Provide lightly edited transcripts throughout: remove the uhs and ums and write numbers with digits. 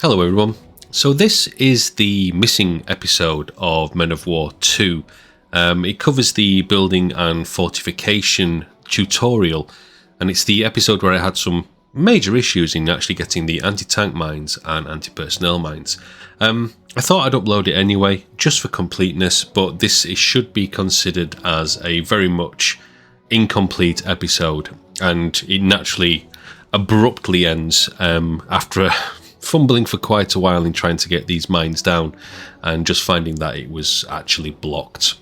Hello everyone. So this is the missing episode of Men of War 2. It covers the building and fortification tutorial, and it's the episode where I had some major issues in actually getting the anti-tank mines and anti-personnel mines. I thought I'd upload it anyway, just for completeness, but it should be considered as a very much incomplete episode, and it naturally abruptly ends after fumbling for quite a while in trying to get these mines down and just finding that it was actually blocked.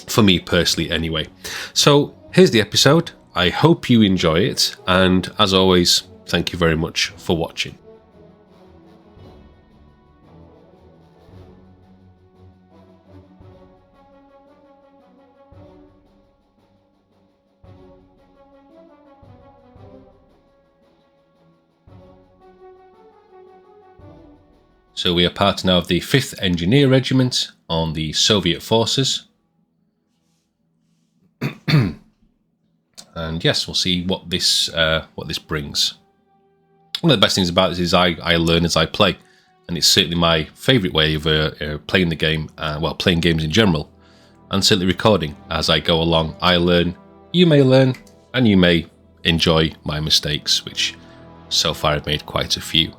For me personally anyway. So here's the episode. I hope you enjoy it, and as always, thank you very much for watching. So we are part now of the 5th Engineer Regiment on the Soviet forces. And yes, we'll see what this brings. One of the best things about this is I learn as I play, and it's certainly my favourite way of playing the game, playing games in general, and certainly recording as I go along. I learn, you may learn, and you may enjoy my mistakes, which so far I've made quite a few.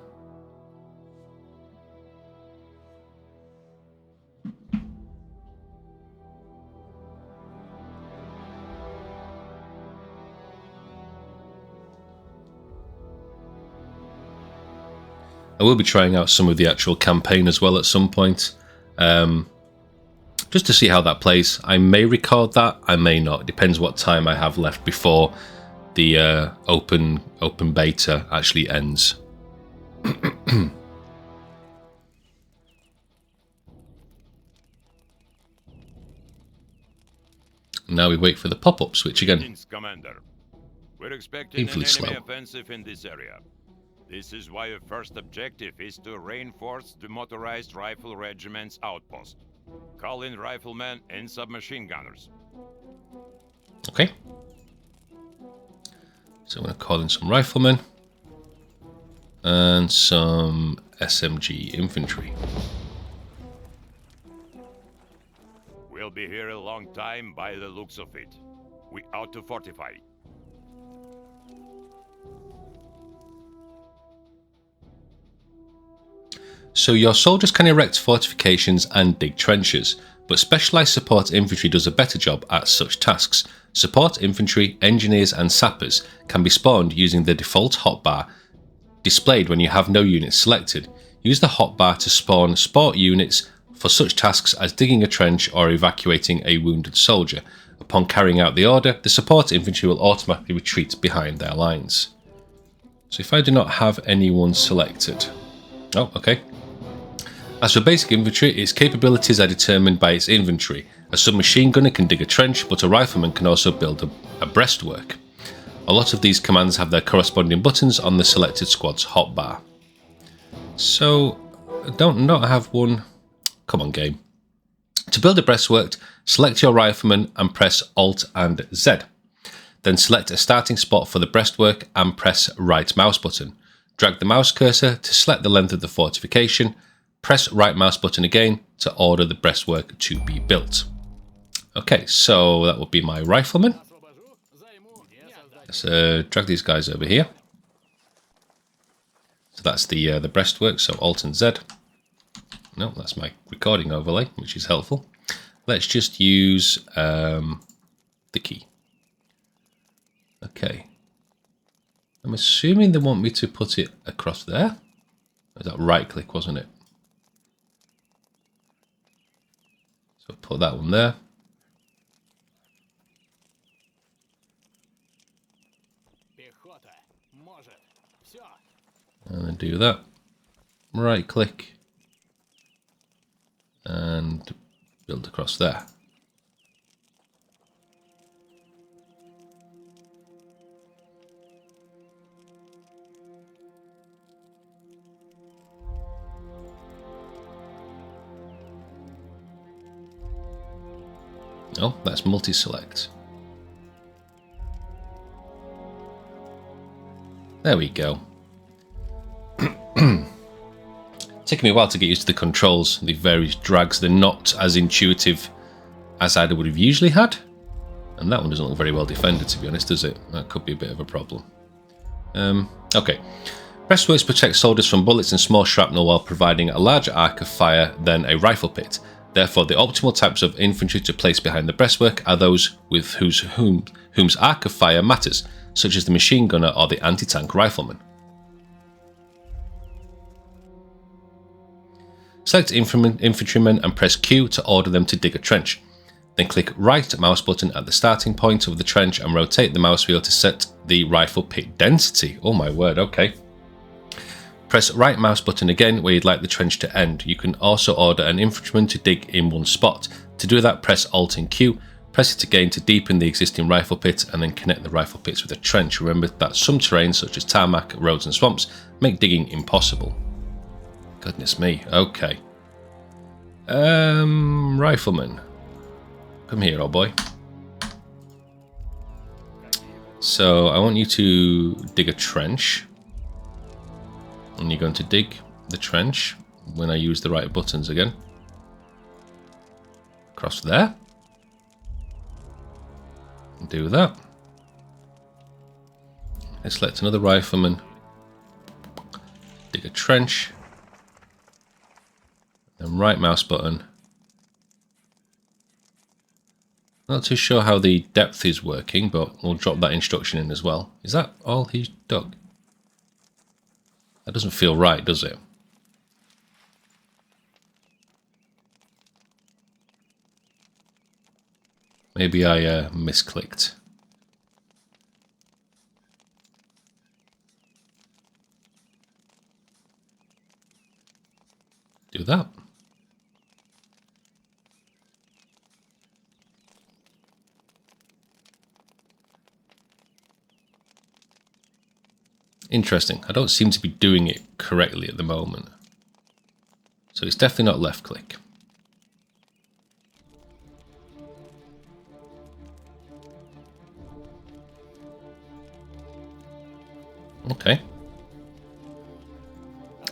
I will be trying out some of the actual campaign as well at some point, just to see how that plays. I may record that, I may not. It depends what time I have left before the open beta actually ends. Now we wait for the pop-ups, which again, Commander, we're expecting an painfully slow. enemy offensive in this area. This is why our first objective is to reinforce the motorized rifle regiment's outpost. Call in riflemen and submachine gunners. Okay. So I'm going to call in some riflemen and some SMG infantry. We'll be here a long time by the looks of it. We ought to fortify. So your soldiers can erect fortifications and dig trenches, but specialised support infantry does a better job at such tasks. Support infantry, engineers and sappers can be spawned using the default hotbar displayed when you have no units selected. Use the hotbar to spawn support units for such tasks as digging a trench or evacuating a wounded soldier. Upon carrying out the order, the support infantry will automatically retreat behind their lines. So if I do not have anyone selected... Oh, okay. As for basic infantry, its capabilities are determined by its inventory. A submachine gunner can dig a trench, but a rifleman can also build a breastwork. A lot of these commands have their corresponding buttons on the selected squad's hotbar. So, I don't not have one. Come on, game. To build a breastwork, select your rifleman and press Alt and Z. Then select a starting spot for the breastwork and press right mouse button. Drag the mouse cursor to select the length of the fortification. Press right mouse button again to order the breastwork to be built. Okay, so that would be my rifleman. Let's drag these guys over here. So that's the breastwork, so Alt and Z. No, that's my recording overlay, which is helpful. Let's just use the key. Okay. I'm assuming they want me to put it across there. Was that right click, wasn't it? So put that one there. And then do that. Right click. And build across there. Oh, that's multi-select. There we go. Taking me a while to get used to the controls, the various drags. They're not as intuitive as I would have usually had. And that one doesn't look very well defended, to be honest, does it? That could be a bit of a problem. Okay. Breastworks protect soldiers from bullets and small shrapnel while providing a larger arc of fire than a rifle pit. Therefore, the optimal types of infantry to place behind the breastwork are those with whose arc of fire matters, such as the machine gunner or the anti-tank rifleman. Select infantrymen and press Q to order them to dig a trench. Then click right mouse button at the starting point of the trench and rotate the mouse wheel to set the rifle pit density. Oh my word, okay. Press right mouse button again where you'd like the trench to end. You can also order an infantryman to dig in one spot. To do that, press Alt and Q, press it again to deepen the existing rifle pit and then connect the rifle pits with a trench. Remember that some terrains such as tarmac, roads and swamps make digging impossible. Goodness me, okay. Rifleman. Come here, old boy. So I want you to dig a trench. And you're going to dig the trench when I use the right buttons again. Across there. Do that. Let's select another rifleman. Dig a trench. Then right mouse button. Not too sure how the depth is working, but we'll drop that instruction in as well. Is that all he's dug? That doesn't feel right, does it? Maybe I misclicked. Do that. Interesting. I don't seem to be doing it correctly at the moment. So it's definitely not left click. Okay.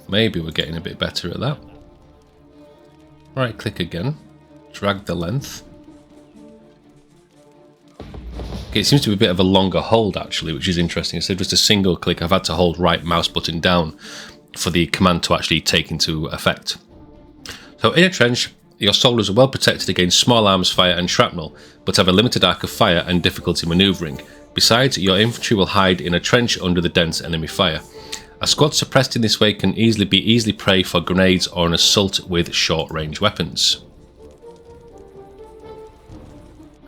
Maybe we're getting a bit better at that. Right click again. Drag the length. Okay, it seems to be a bit of a longer hold actually, which is interesting. Instead of just a single click, I've had to hold right mouse button down for the command to actually take into effect. So in a trench, your soldiers are well protected against small arms fire and shrapnel, but have a limited arc of fire and difficulty manoeuvring. Besides, your infantry will hide in a trench under the dense enemy fire. A squad suppressed in this way can easily prey for grenades or an assault with short-range weapons.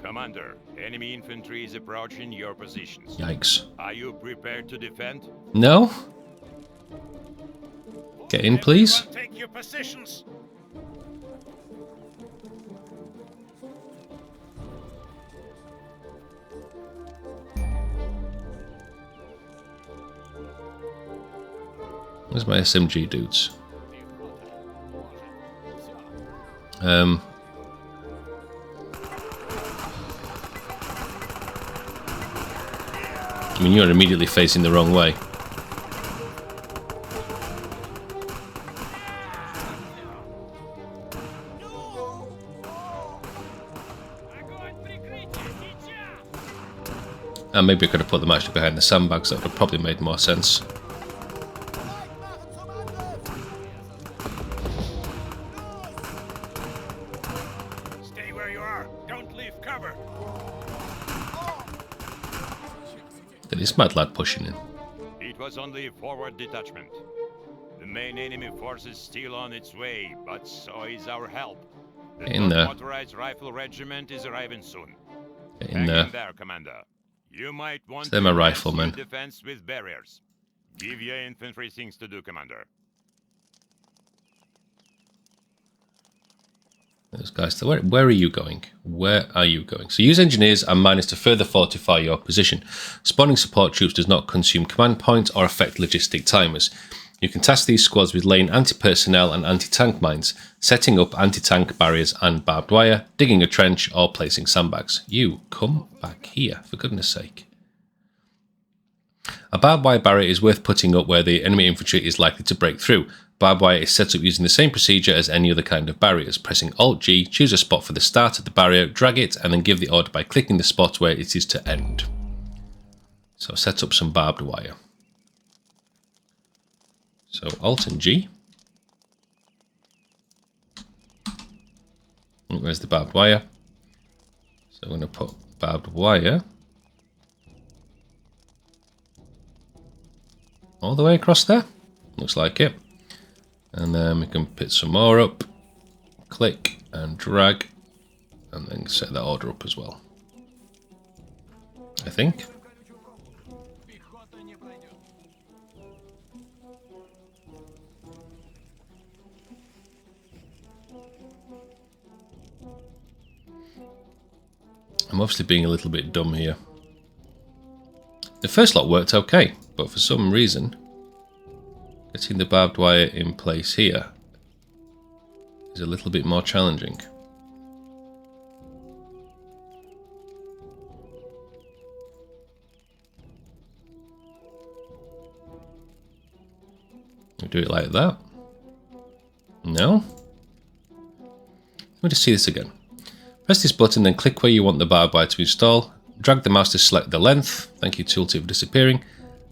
Commander, enemy infantry is approaching your positions. Yikes. Are you prepared to defend? No? Get in, please. Everyone take your positions. Where's my SMG dudes? I mean, you're immediately facing the wrong way. And maybe I could have put them actually behind the sandbags. That would have probably made more sense. Stay where you are. Don't leave cover. Look at this mad lad pushing in. It was only a forward detachment. The main enemy force is still on its way, but so is our help. The Get in there. motorized rifle regiment is arriving soon. Get in there. In there, Commander. You might want They're my to enhance riflemen. your defense with barriers. Give your infantry things to do, Commander. Those guys. So where are you going? Where are you going? So use engineers and miners to further fortify your position. Spawning support troops does not consume command points or affect logistic timers. You can task these squads with laying anti-personnel and anti-tank mines, setting up anti-tank barriers and barbed wire, digging a trench or placing sandbags. You come back here, for goodness sake. A barbed wire barrier is worth putting up where the enemy infantry is likely to break through. Barbed wire is set up using the same procedure as any other kind of barriers. Pressing Alt-G, choose a spot for the start of the barrier, drag it, and then give the order by clicking the spot where it is to end. So set up some barbed wire. So Alt and G. Where's the barbed wire? So I'm going to put barbed wire all the way across there. Looks like it. And then we can put some more up. Click and drag. And then set that order up as well. I think. I'm obviously being a little bit dumb here. The first lot worked okay, but for some reason, getting the barbed wire in place here is a little bit more challenging. We do it like that. No? Let me just see this again. Press this button, then click where you want the barbed wire to install. Drag the mouse to select the length. Thank you, tooltip, for disappearing.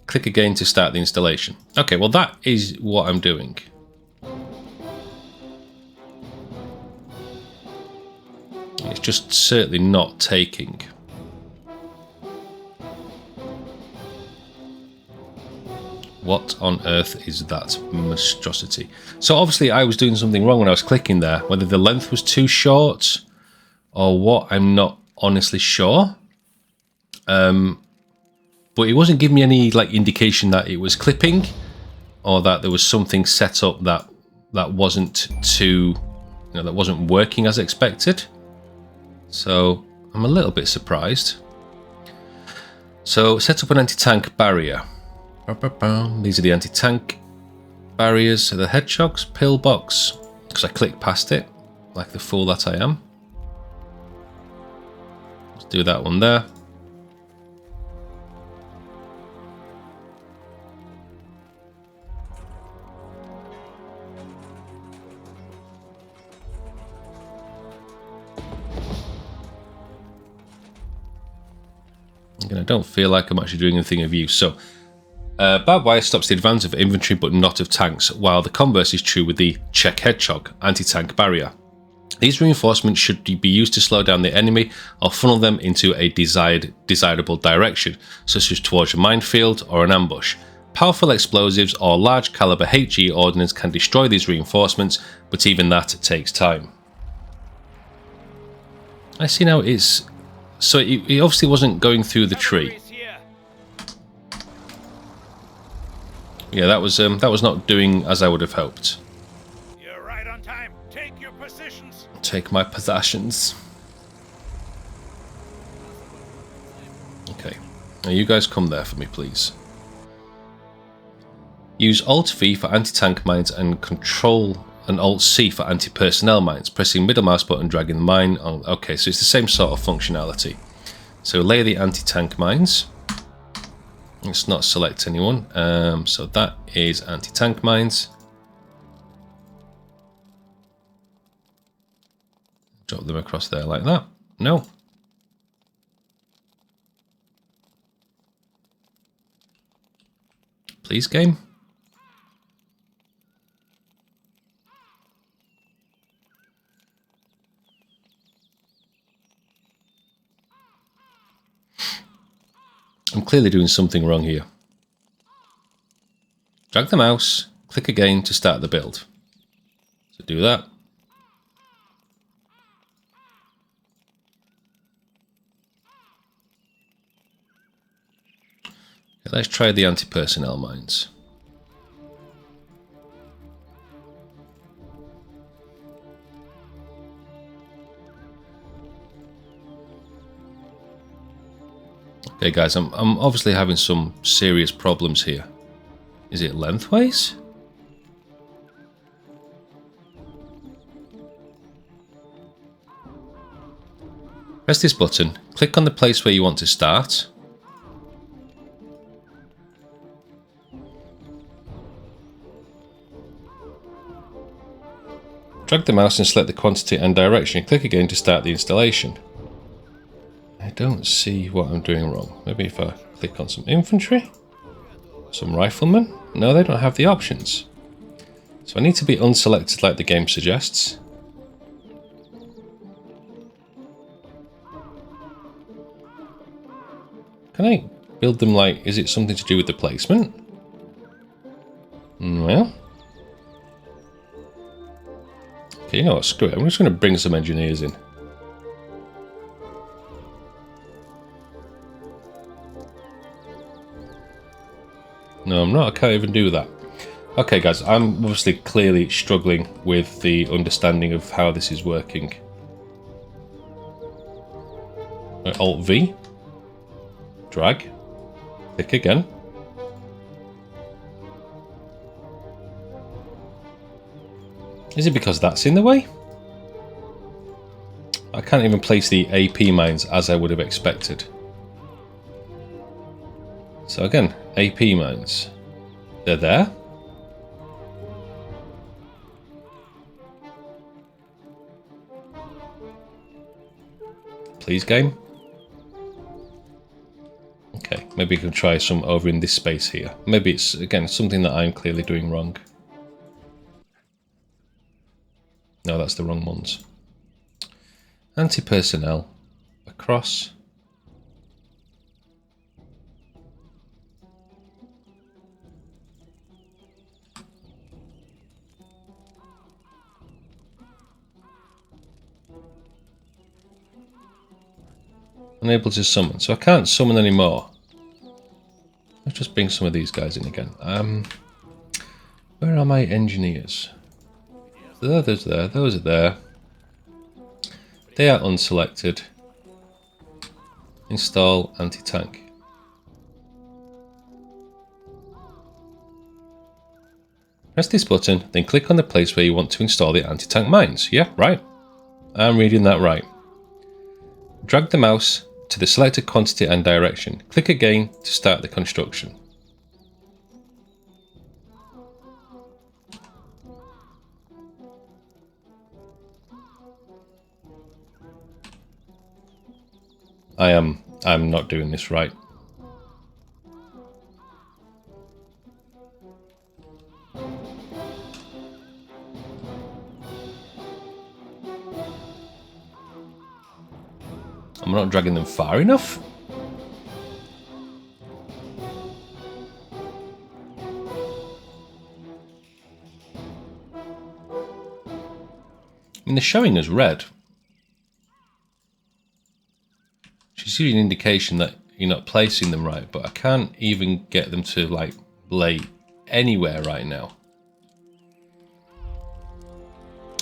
Click again to start the installation. Okay, well that is what I'm doing. It's just certainly not taking. What on earth is that monstrosity? So obviously I was doing something wrong when I was clicking there. Whether the length was too short or what, I'm not honestly sure. But it wasn't giving me any like indication that it was clipping or that there was something set up that wasn't that wasn't working as expected. So I'm a little bit surprised. So set up an anti-tank barrier. These are the anti-tank barriers. So the hedgehogs, pillbox, because I clicked past it like the fool that I am. Let's do that one there. Again, I don't feel like I'm actually doing anything of use. So barbed wire stops the advance of infantry but not of tanks, while the converse is true with the check hedgehog anti-tank barrier. These reinforcements should be used to slow down the enemy or funnel them into a desirable direction, such as towards a minefield or an ambush. Powerful explosives or large caliber HE ordnance can destroy these reinforcements, but even that takes time. I see now it's... So it obviously wasn't going through the tree. Yeah, that was not doing as I would have hoped. You're right on time. Take your positions. Take my possessions. Okay. Now you guys come there for me, please. Use Alt-V for anti-tank mines and Control and Alt-C for anti-personnel mines. Pressing middle mouse button, dragging the mine on. Okay, so it's the same sort of functionality. So lay the anti-tank mines. Let's not select anyone. So that is anti-tank mines. Drop them across there like that. No. Please, game. I'm clearly doing something wrong here. Drag the mouse, click again to start the build. So do that. Okay, let's try the anti-personnel mines. Okay guys, I'm obviously having some serious problems here. Is it lengthways? Press this button, click on the place where you want to start. Drag the mouse and select the quantity and direction. Click again to start the installation. I don't see what I'm doing wrong. Maybe if I click on some infantry? Some riflemen? No, they don't have the options. So I need to be unselected like the game suggests. Can I build them like... Is it something to do with the placement? Well... Okay, you know what? Screw it. I'm just going to bring some engineers in. No, I'm not. I can't even do that. Okay, guys. I'm obviously clearly struggling with the understanding of how this is working. Alt-V. Drag. Click again. Is it because that's in the way? I can't even place the AP mines as I would have expected. So again, AP mines. They're there. Please, game. Okay, maybe we can try some over in this space here. Maybe it's, again, something that I'm clearly doing wrong. No, that's the wrong ones. Anti-personnel. Across. Unable to summon. So I can't summon anymore. Let's just bring some of these guys in again. Where are my engineers? Those there. Those are there. They are unselected. Install anti-tank. Press this button, then click on the place where you want to install the anti-tank mines. Yeah, right. I'm reading that right. Drag the mouse to the selected quantity and direction. Click again to start the construction. I'm not doing this right. I'm not dragging them far enough. I mean, they're showing us red. Which is an indication that you're not placing them right, but I can't even get them to like lay anywhere right now.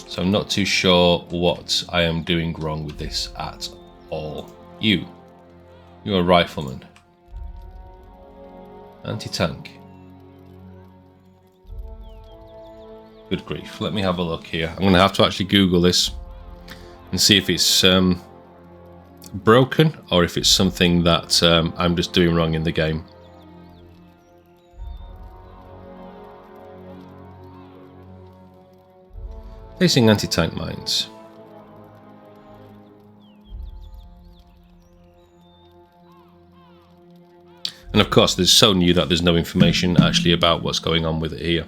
So I'm not too sure what I am doing wrong with this at all. You're a rifleman. Anti-tank. Good grief. Let me have a look here. I'm going to have to actually Google this and see if it's broken or if it's something that I'm just doing wrong in the game. Placing anti-tank mines. And of course, it's so new that there's no information actually about what's going on with it here.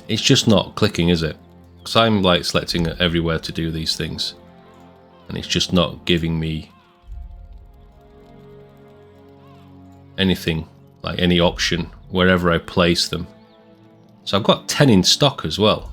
It's just not clicking, is it? Because I'm like selecting everywhere to do these things. And it's just not giving me anything, like any option, wherever I place them. So I've got 10 in stock as well.